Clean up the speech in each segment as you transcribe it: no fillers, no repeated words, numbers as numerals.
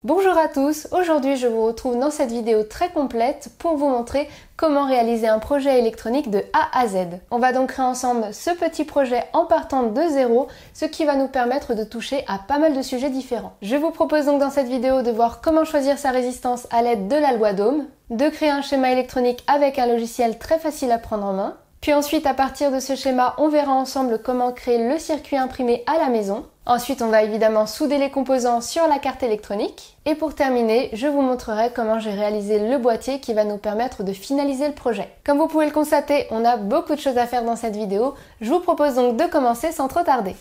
Bonjour à tous, aujourd'hui je vous retrouve dans cette vidéo très complète pour vous montrer comment réaliser un projet électronique de A à Z. On va donc créer ensemble ce petit projet en partant de zéro, ce qui va nous permettre de toucher à pas mal de sujets différents. Je vous propose donc dans cette vidéo de voir comment choisir sa résistance à l'aide de la loi d'Ohm, de créer un schéma électronique avec un logiciel très facile à prendre en main, puis ensuite à partir de ce schéma on verra ensemble comment créer le circuit imprimé à la maison. Ensuite, on va évidemment souder les composants sur la carte électronique. Et pour terminer, je vous montrerai comment j'ai réalisé le boîtier qui va nous permettre de finaliser le projet. Comme vous pouvez le constater, on a beaucoup de choses à faire dans cette vidéo. Je vous propose donc de commencer sans trop tarder.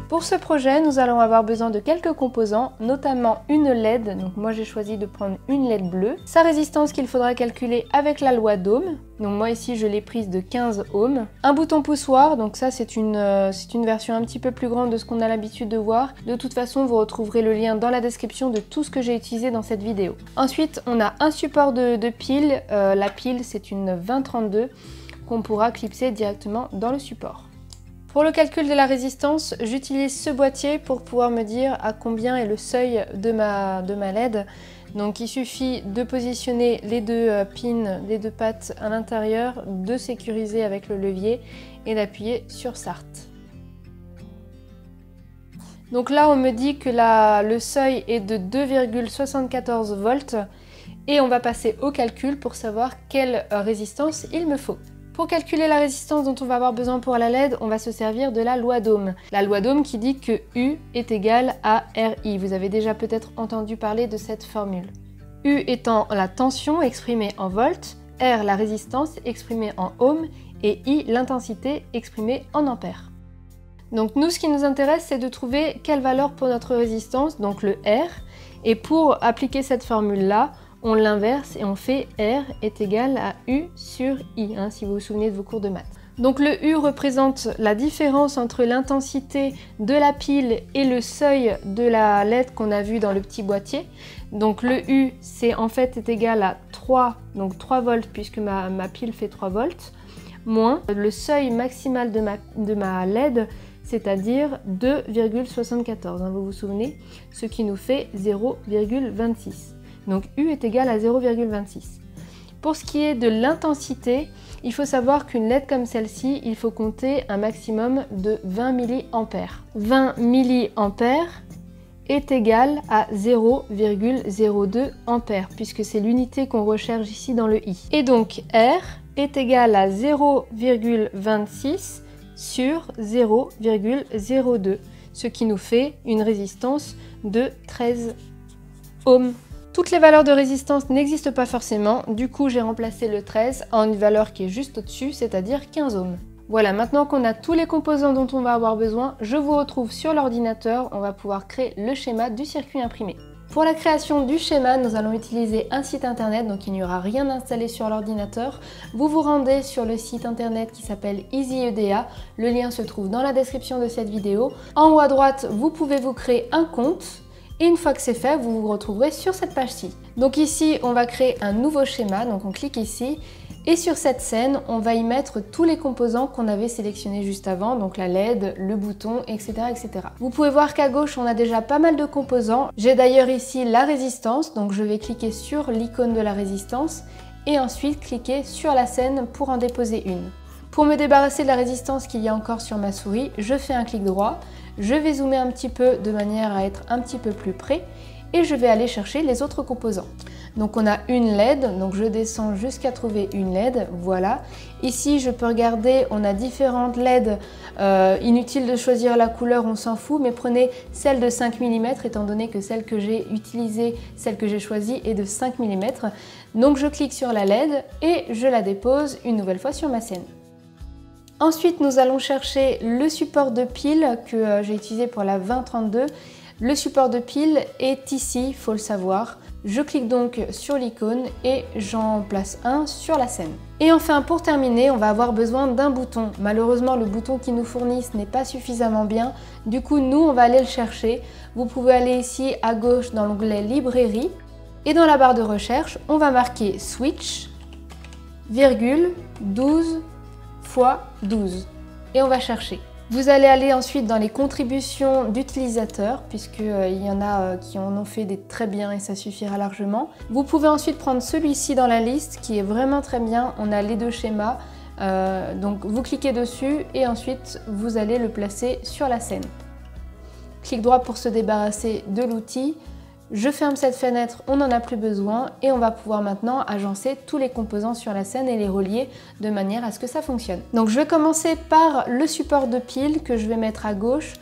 Pour ce projet, nous allons avoir besoin de quelques composants, notamment une LED. Donc moi j'ai choisi de prendre une LED bleue. Sa résistance qu'il faudra calculer avec la loi d'Ohm. Donc moi ici je l'ai prise de 15 ohms. Un bouton poussoir, donc ça c'est une version un petit peu plus grande de ce qu'on a l'habitude de voir. De toute façon vous retrouverez le lien dans la description de tout ce que j'ai utilisé dans cette vidéo. Ensuite on a un support de pile. La pile c'est une 2032 qu'on pourra clipser directement dans le support. Pour le calcul de la résistance, j'utilise ce boîtier pour pouvoir me dire à combien est le seuil de ma LED. Donc il suffit de positionner les deux pins, les deux pattes à l'intérieur, de sécuriser avec le levier et d'appuyer sur Start. Donc là on me dit que le seuil est de 2,74 volts et on va passer au calcul pour savoir quelle résistance il me faut. Pour calculer la résistance dont on va avoir besoin pour la LED, on va se servir de la loi d'Ohm. La loi d'Ohm qui dit que U est égal à RI. Vous avez déjà peut-être entendu parler de cette formule. U étant la tension exprimée en volts, R la résistance exprimée en ohms et I l'intensité exprimée en ampères. Donc nous, ce qui nous intéresse, c'est de trouver quelle valeur pour notre résistance, donc le R. Et pour appliquer cette formule-là, on l'inverse et on fait R est égal à U sur I, si vous vous souvenez de vos cours de maths. Donc le U représente la différence entre l'intensité de la pile et le seuil de la LED qu'on a vu dans le petit boîtier. Donc le U c'est en fait est égal à 3, donc 3 volts puisque ma pile fait 3 volts, moins le seuil maximal de ma LED, c'est-à-dire 2,74, vous vous souvenez, ce qui nous fait 0,26. Donc U est égal à 0,26. Pour ce qui est de l'intensité, il faut savoir qu'une LED comme celle-ci, il faut compter un maximum de 20 mA. 20 mA est égal à 0,02 A, puisque c'est l'unité qu'on recherche ici dans le I. Et donc R est égal à 0,26 sur 0,02, ce qui nous fait une résistance de 13 ohms. Toutes les valeurs de résistance n'existent pas forcément, du coup j'ai remplacé le 13 en une valeur qui est juste au-dessus, c'est-à-dire 15 ohms. Voilà, maintenant qu'on a tous les composants dont on va avoir besoin, je vous retrouve sur l'ordinateur, on va pouvoir créer le schéma du circuit imprimé. Pour la création du schéma, nous allons utiliser un site internet, donc il n'y aura rien installé sur l'ordinateur. Vous vous rendez sur le site internet qui s'appelle EasyEDA, le lien se trouve dans la description de cette vidéo. En haut à droite, vous pouvez vous créer un compte. Et une fois que c'est fait, vous vous retrouverez sur cette page-ci. Donc ici, on va créer un nouveau schéma, donc on clique ici. Et sur cette scène, on va y mettre tous les composants qu'on avait sélectionnés juste avant, donc la LED, le bouton, etc. etc. Vous pouvez voir qu'à gauche, on a déjà pas mal de composants. J'ai d'ailleurs ici la résistance, donc je vais cliquer sur l'icône de la résistance et ensuite cliquer sur la scène pour en déposer une. Pour me débarrasser de la résistance qu'il y a encore sur ma souris, je fais un clic droit. Je vais zoomer un petit peu de manière à être un petit peu plus près et je vais aller chercher les autres composants. Donc on a une LED, donc je descends jusqu'à trouver une LED, voilà. Ici je peux regarder, on a différentes LED, inutile de choisir la couleur, on s'en fout, mais prenez celle de 5 mm étant donné que celle que j'ai utilisée, celle que j'ai choisie est de 5 mm. Donc je clique sur la LED et je la dépose une nouvelle fois sur ma scène. Ensuite, nous allons chercher le support de pile que j'ai utilisé pour la 2032. Le support de pile est ici, il faut le savoir. Je clique donc sur l'icône et j'en place un sur la scène. Et enfin, pour terminer, on va avoir besoin d'un bouton. Malheureusement, le bouton qu'ils nous fournissent n'est pas suffisamment bien. Du coup, nous, on va aller le chercher. Vous pouvez aller ici à gauche dans l'onglet Librairie. Et dans la barre de recherche, on va marquer Switch, virgule, 12 x 12 et on va chercher. Vous allez aller ensuite dans les contributions d'utilisateurs, puisqu'il y en a qui en ont fait des très bien et ça suffira largement. Vous pouvez ensuite prendre celui-ci dans la liste qui est vraiment très bien. On a les deux schémas, donc vous cliquez dessus et ensuite vous allez le placer sur la scène. Clic droit pour se débarrasser de l'outil. Je ferme cette fenêtre, on n'en a plus besoin et on va pouvoir maintenant agencer tous les composants sur la scène et les relier de manière à ce que ça fonctionne. Donc je vais commencer par le support de pile que je vais mettre à gauche.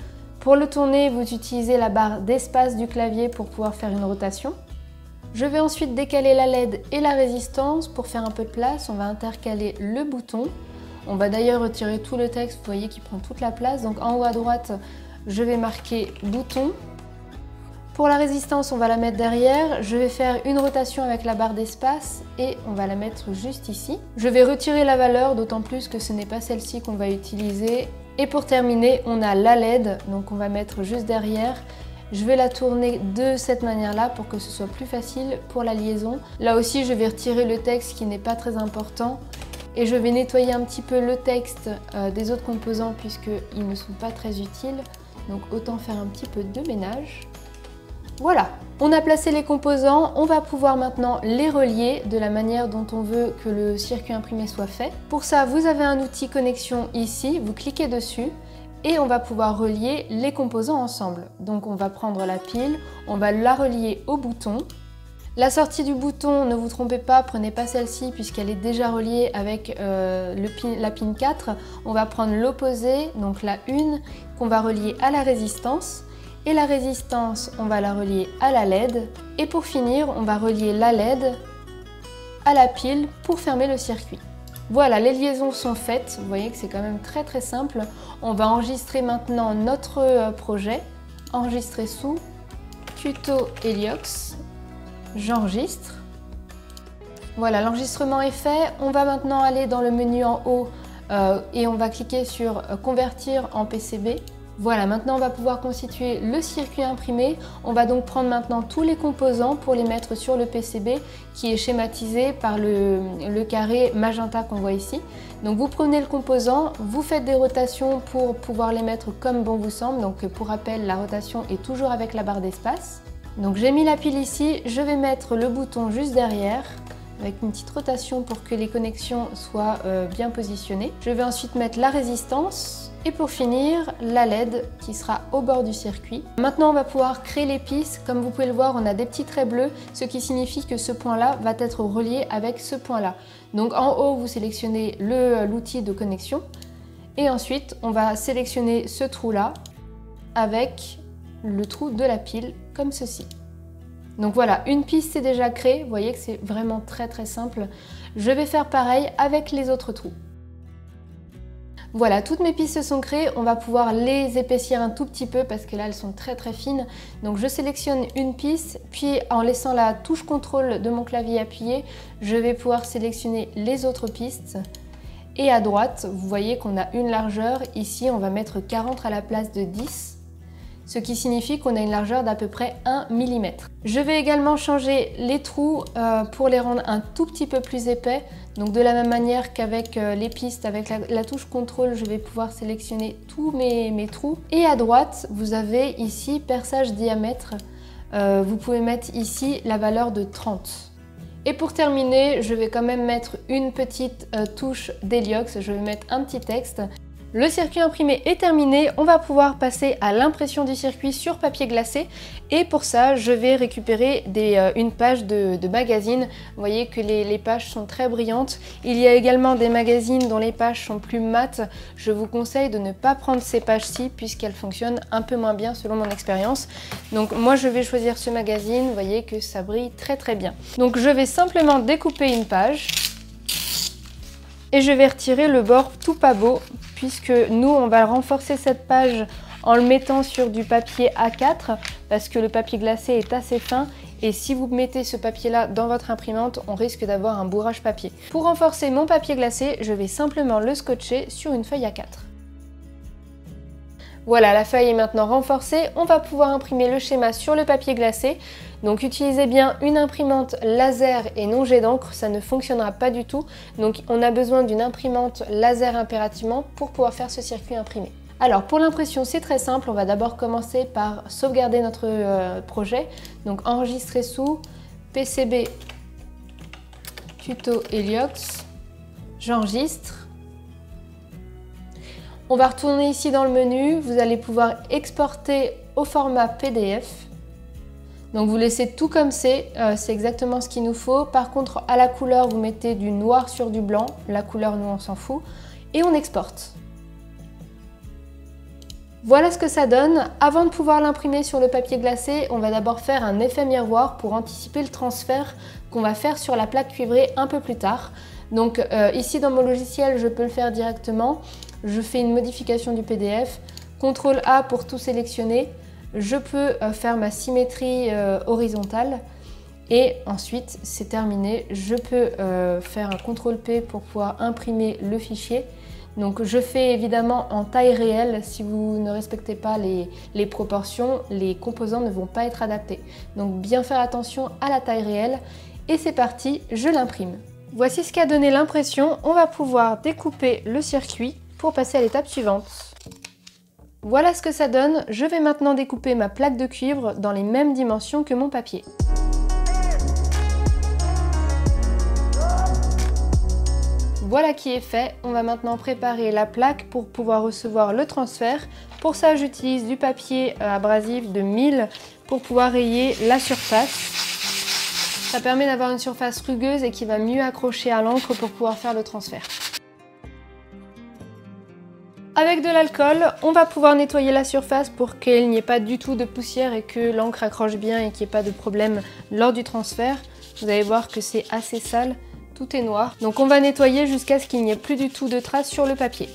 Pour le tourner, vous utilisez la barre d'espace du clavier pour pouvoir faire une rotation. Je vais ensuite décaler la LED et la résistance pour faire un peu de place. On va intercaler le bouton. On va d'ailleurs retirer tout le texte, vous voyez qu'il prend toute la place. Donc en haut à droite, je vais marquer bouton. Pour la résistance, on va la mettre derrière. Je vais faire une rotation avec la barre d'espace et on va la mettre juste ici. Je vais retirer la valeur, d'autant plus que ce n'est pas celle-ci qu'on va utiliser. Et pour terminer, on a la LED, donc on va mettre juste derrière. Je vais la tourner de cette manière-là pour que ce soit plus facile pour la liaison. Là aussi, je vais retirer le texte qui n'est pas très important. Et je vais nettoyer un petit peu le texte des autres composants puisqu'ils ne sont pas très utiles. Donc autant faire un petit peu de ménage. Voilà, on a placé les composants, on va pouvoir maintenant les relier de la manière dont on veut que le circuit imprimé soit fait. Pour ça, vous avez un outil connexion ici, vous cliquez dessus et on va pouvoir relier les composants ensemble. Donc on va prendre la pile, on va la relier au bouton. La sortie du bouton, ne vous trompez pas, prenez pas celle-ci puisqu'elle est déjà reliée avec la pin 4. On va prendre l'opposé, donc la 1, qu'on va relier à la résistance. Et la résistance, on va la relier à la LED. Et pour finir, on va relier la LED à la pile pour fermer le circuit. Voilà, les liaisons sont faites. Vous voyez que c'est quand même très très simple. On va enregistrer maintenant notre projet. Enregistrer sous Tuto Heliox. J'enregistre. Voilà, l'enregistrement est fait. On va maintenant aller dans le menu en haut et on va cliquer sur Convertir en PCB. Voilà, maintenant on va pouvoir constituer le circuit imprimé. On va donc prendre maintenant tous les composants pour les mettre sur le PCB qui est schématisé par le carré magenta qu'on voit ici. Donc vous prenez le composant, vous faites des rotations pour pouvoir les mettre comme bon vous semble. Donc pour rappel, la rotation est toujours avec la barre d'espace. Donc j'ai mis la pile ici, je vais mettre le bouton juste derrière avec une petite rotation pour que les connexions soient bien positionnées. Je vais ensuite mettre la résistance et pour finir la LED qui sera au bord du circuit. Maintenant on va pouvoir créer les pistes. Comme vous pouvez le voir, on a des petits traits bleus, ce qui signifie que ce point-là va être relié avec ce point-là. Donc en haut vous sélectionnez l'outil de connexion et ensuite on va sélectionner ce trou-là avec le trou de la pile comme ceci. Donc voilà, une piste c'est déjà créée, vous voyez que c'est vraiment très très simple. Je vais faire pareil avec les autres trous. Voilà, toutes mes pistes sont créées, on va pouvoir les épaissir un tout petit peu parce que là elles sont très très fines. Donc je sélectionne une piste, puis en laissant la touche contrôle de mon clavier appuyée, je vais pouvoir sélectionner les autres pistes. Et à droite, vous voyez qu'on a une largeur, ici on va mettre 40 à la place de 10. Ce qui signifie qu'on a une largeur d'à peu près 1 mm. Je vais également changer les trous pour les rendre un tout petit peu plus épais. Donc de la même manière qu'avec les pistes, avec la touche contrôle, je vais pouvoir sélectionner tous mes trous. Et à droite, vous avez ici perçage diamètre. Vous pouvez mettre ici la valeur de 30. Et pour terminer, je vais quand même mettre une petite touche d'Heliox. Je vais mettre un petit texte. Le circuit imprimé est terminé, on va pouvoir passer à l'impression du circuit sur papier glacé et pour ça je vais récupérer une page de magazine. Vous voyez que les pages sont très brillantes. Il y a également des magazines dont les pages sont plus mates. Je vous conseille de ne pas prendre ces pages-ci puisqu'elles fonctionnent un peu moins bien selon mon expérience. Donc moi je vais choisir ce magazine, vous voyez que ça brille très très bien. Donc je vais simplement découper une page et je vais retirer le bord tout pas beau puisque nous on va renforcer cette page en le mettant sur du papier A4 parce que le papier glacé est assez fin et si vous mettez ce papier là dans votre imprimante, on risque d'avoir un bourrage papier. Pour renforcer mon papier glacé, je vais simplement le scotcher sur une feuille A4. Voilà, la feuille est maintenant renforcée, on va pouvoir imprimer le schéma sur le papier glacé. Donc utilisez bien une imprimante laser et non jet d'encre, ça ne fonctionnera pas du tout. Donc on a besoin d'une imprimante laser impérativement pour pouvoir faire ce circuit imprimé. Alors pour l'impression c'est très simple, on va d'abord commencer par sauvegarder notre projet. Donc enregistrer sous PCB tuto Heliox, j'enregistre. On va retourner ici dans le menu, vous allez pouvoir exporter au format PDF. Donc vous laissez tout comme c'est exactement ce qu'il nous faut. Par contre à la couleur vous mettez du noir sur du blanc, la couleur nous on s'en fout, et on exporte. Voilà ce que ça donne. Avant de pouvoir l'imprimer sur le papier glacé, on va d'abord faire un effet miroir pour anticiper le transfert qu'on va faire sur la plaque cuivrée un peu plus tard. Donc ici dans mon logiciel, je peux le faire directement. Je fais une modification du PDF, CTRL A pour tout sélectionner. Je peux faire ma symétrie horizontale et ensuite c'est terminé. Je peux faire un CTRL P pour pouvoir imprimer le fichier. Donc je fais évidemment en taille réelle, si vous ne respectez pas les proportions, les composants ne vont pas être adaptés. Donc bien faire attention à la taille réelle et c'est parti, je l'imprime. Voici ce qu'a donné l'impression, on va pouvoir découper le circuit pour passer à l'étape suivante. Voilà ce que ça donne, je vais maintenant découper ma plaque de cuivre dans les mêmes dimensions que mon papier. Voilà qui est fait, on va maintenant préparer la plaque pour pouvoir recevoir le transfert. Pour ça j'utilise du papier abrasif de 1000 pour pouvoir rayer la surface. Ça permet d'avoir une surface rugueuse et qui va mieux accrocher à l'encre pour pouvoir faire le transfert. Avec de l'alcool, on va pouvoir nettoyer la surface pour qu'il n'y ait pas du tout de poussière et que l'encre accroche bien et qu'il n'y ait pas de problème lors du transfert. Vous allez voir que c'est assez sale. Tout est noir, donc on va nettoyer jusqu'à ce qu'il n'y ait plus du tout de traces sur le papier.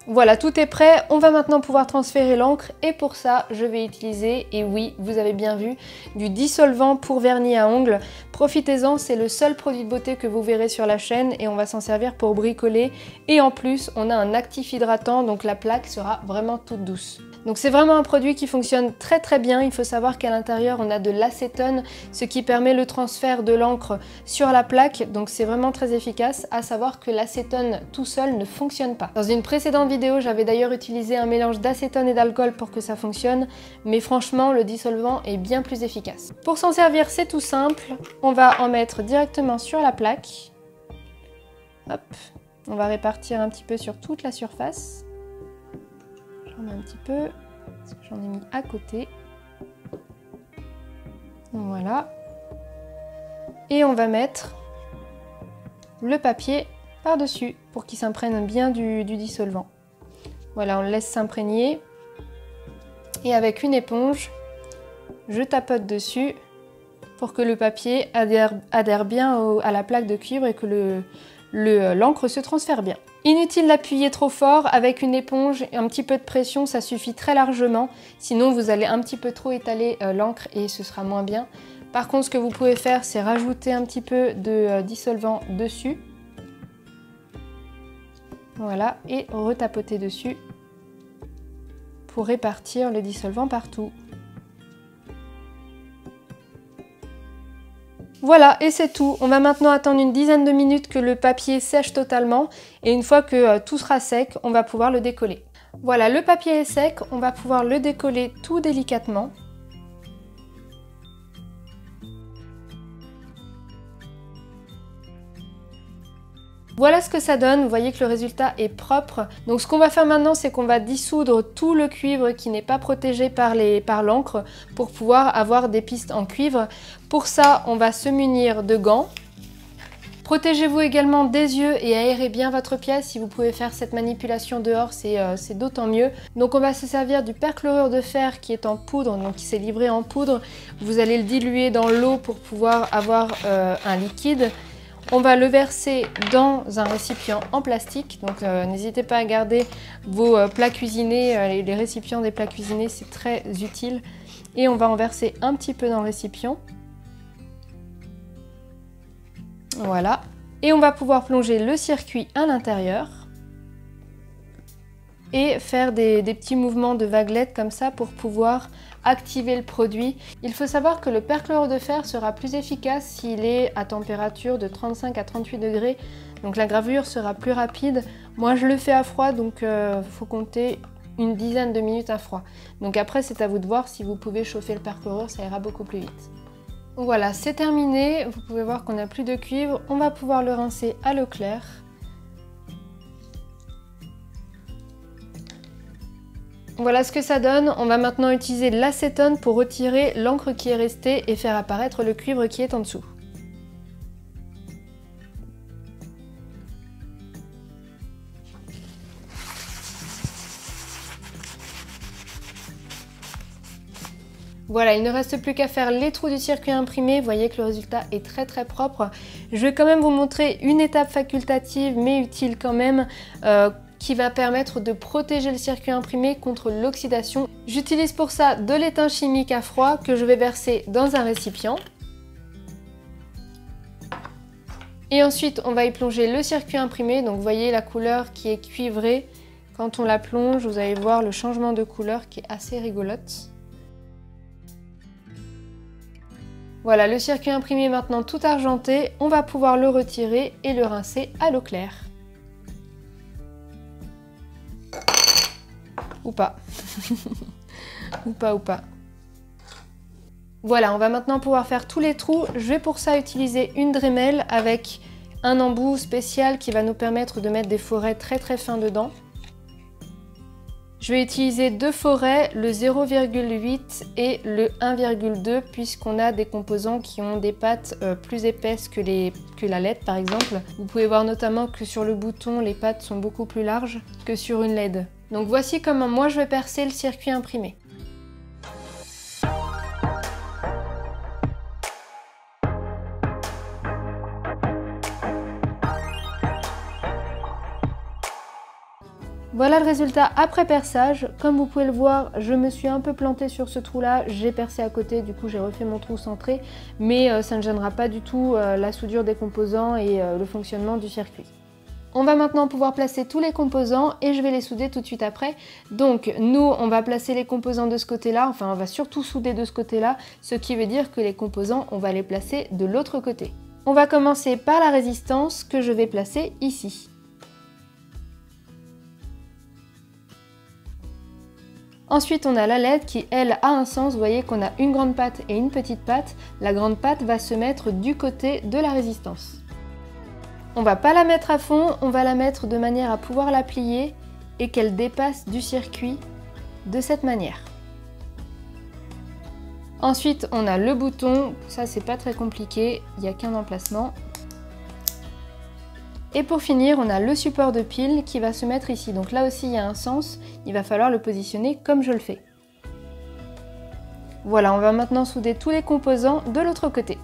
Voilà, tout est prêt, on va maintenant pouvoir transférer l'encre et pour ça, je vais utiliser, et oui, vous avez bien vu, du dissolvant pour vernis à ongles. Profitez-en, c'est le seul produit de beauté que vous verrez sur la chaîne et on va s'en servir pour bricoler. Et en plus, on a un actif hydratant, donc la plaque sera vraiment toute douce. Donc c'est vraiment un produit qui fonctionne très très bien. Il faut savoir qu'à l'intérieur on a de l'acétone, ce qui permet le transfert de l'encre sur la plaque. Donc c'est vraiment très efficace. À savoir que l'acétone tout seul ne fonctionne pas. Dans une précédente vidéo, j'avais d'ailleurs utilisé un mélange d'acétone et d'alcool pour que ça fonctionne. Mais franchement, le dissolvant est bien plus efficace. Pour s'en servir, c'est tout simple. On va en mettre directement sur la plaque. Hop. On va répartir un petit peu sur toute la surface. Un petit peu, parce que j'en ai mis à côté. Voilà. Et on va mettre le papier par-dessus pour qu'il s'imprègne bien du dissolvant. Voilà, on le laisse s'imprégner. Et avec une éponge, je tapote dessus pour que le papier adhère bien à la plaque de cuivre et que l'encre se transfère bien. Inutile d'appuyer trop fort, avec une éponge et un petit peu de pression, ça suffit très largement. Sinon, vous allez un petit peu trop étaler l'encre et ce sera moins bien. Par contre, ce que vous pouvez faire, c'est rajouter un petit peu de dissolvant dessus. Voilà, et retapoter dessus pour répartir le dissolvant partout. Voilà, et c'est tout. On va maintenant attendre une dizaine de minutes que le papier sèche totalement et une fois que tout sera sec, on va pouvoir le décoller. Voilà, le papier est sec, on va pouvoir le décoller tout délicatement. Voilà ce que ça donne, vous voyez que le résultat est propre. Donc ce qu'on va faire maintenant, c'est qu'on va dissoudre tout le cuivre qui n'est pas protégé par l'encre pour pouvoir avoir des pistes en cuivre. Pour ça, on va se munir de gants. Protégez-vous également des yeux et aérez bien votre pièce. Si vous pouvez faire cette manipulation dehors, c'est d'autant mieux. Donc on va se servir du perchlorure de fer qui est en poudre, donc qui s'est livré en poudre. Vous allez le diluer dans l'eau pour pouvoir avoir un liquide. On va le verser dans un récipient en plastique, donc n'hésitez pas à garder vos plats cuisinés, les récipients des plats cuisinés, c'est très utile. Et on va en verser un petit peu dans le récipient. Voilà. Et on va pouvoir plonger le circuit à l'intérieur et faire des petits mouvements de vaguelettes comme ça pour pouvoir activer le produit. Il faut savoir que le perchlorure de fer sera plus efficace s'il est à température de 35 à 38 degrés Donc la gravure sera plus rapide. Moi je le fais à froid, donc faut compter une dizaine de minutes à froid. Donc après c'est à vous de voir si vous pouvez chauffer le parcoureur, ça ira beaucoup plus vite. Voilà, c'est terminé. Vous pouvez voir qu'on n'a plus de cuivre. On va pouvoir le rincer à l'eau claire. Voilà ce que ça donne. On va maintenant utiliser l'acétone pour retirer l'encre qui est restée et faire apparaître le cuivre qui est en dessous. Voilà, il ne reste plus qu'à faire les trous du circuit imprimé. Vous voyez que le résultat est très propre. Je vais quand même vous montrer une étape facultative mais utile quand même qui va permettre de protéger le circuit imprimé contre l'oxydation. J'utilise pour ça de l'étain chimique à froid que je vais verser dans un récipient. Et ensuite, on va y plonger le circuit imprimé. Donc vous voyez la couleur qui est cuivrée. Quand on la plonge, vous allez voir le changement de couleur qui est assez rigolote. Voilà, le circuit imprimé est maintenant tout argenté. On va pouvoir le retirer et le rincer à l'eau claire. Ou pas. ou pas. Voilà, on va maintenant pouvoir faire tous les trous. Je vais pour ça utiliser une Dremel avec un embout spécial qui va nous permettre de mettre des forêts très fins dedans. Je vais utiliser deux forêts, le 0,8 et le 1,2 puisqu'on a des composants qui ont des pattes plus épaisses que la LED par exemple. Vous pouvez voir notamment que sur le bouton, les pattes sont beaucoup plus larges que sur une LED. Donc voici comment moi je vais percer le circuit imprimé. Voilà le résultat après perçage. Comme vous pouvez le voir, je me suis un peu plantée sur ce trou-là, j'ai percé à côté, du coup j'ai refait mon trou centré, mais ça ne gênera pas du tout la soudure des composants et le fonctionnement du circuit. On va maintenant pouvoir placer tous les composants et je vais les souder tout de suite après. Donc nous, on va placer les composants de ce côté-là, enfin on va surtout souder de ce côté-là, ce qui veut dire que les composants, on va les placer de l'autre côté. On va commencer par la résistance que je vais placer ici. Ensuite, on a la LED qui, elle, a un sens. Vous voyez qu'on a une grande patte et une petite patte. La grande patte va se mettre du côté de la résistance. On va pas la mettre à fond, on va la mettre de manière à pouvoir la plier et qu'elle dépasse du circuit de cette manière. Ensuite, on a le bouton. Ça, c'est pas très compliqué, il n'y a qu'un emplacement. Et pour finir, on a le support de pile qui va se mettre ici. Donc là aussi, il y a un sens. Il va falloir le positionner comme je le fais. Voilà, on va maintenant souder tous les composants de l'autre côté.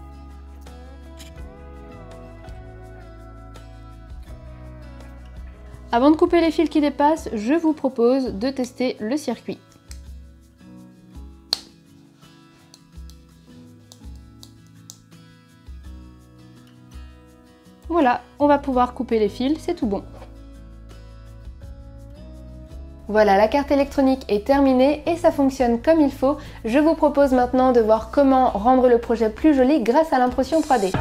Avant de couper les fils qui dépassent, je vous propose de tester le circuit. Voilà, on va pouvoir couper les fils, c'est tout bon. Voilà, la carte électronique est terminée et ça fonctionne comme il faut. Je vous propose maintenant de voir comment rendre le projet plus joli grâce à l'impression 3D.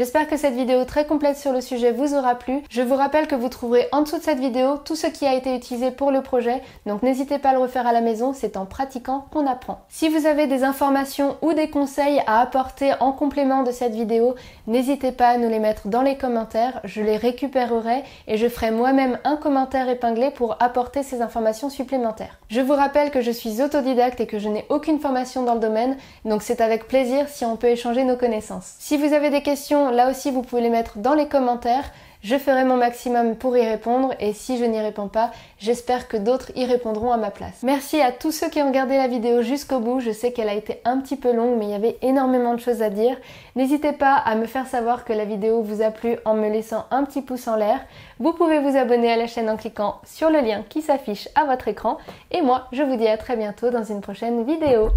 J'espère que cette vidéo très complète sur le sujet vous aura plu. Je vous rappelle que vous trouverez en dessous de cette vidéo tout ce qui a été utilisé pour le projet, donc n'hésitez pas à le refaire à la maison, c'est en pratiquant qu'on apprend. Si vous avez des informations ou des conseils à apporter en complément de cette vidéo, n'hésitez pas à nous les mettre dans les commentaires, je les récupérerai et je ferai moi-même un commentaire épinglé pour apporter ces informations supplémentaires. Je vous rappelle que je suis autodidacte et que je n'ai aucune formation dans le domaine, donc c'est avec plaisir si on peut échanger nos connaissances. Si vous avez des questions, là aussi vous pouvez les mettre dans les commentaires. Je ferai mon maximum pour y répondre et si je n'y réponds pas, j'espère que d'autres y répondront à ma place. Merci à tous ceux qui ont regardé la vidéo jusqu'au bout. Je sais qu'elle a été un petit peu longue mais il y avait énormément de choses à dire. N'hésitez pas à me faire savoir que la vidéo vous a plu en me laissant un petit pouce en l'air. Vous pouvez vous abonner à la chaîne en cliquant sur le lien qui s'affiche à votre écran. Et moi, je vous dis à très bientôt dans une prochaine vidéo.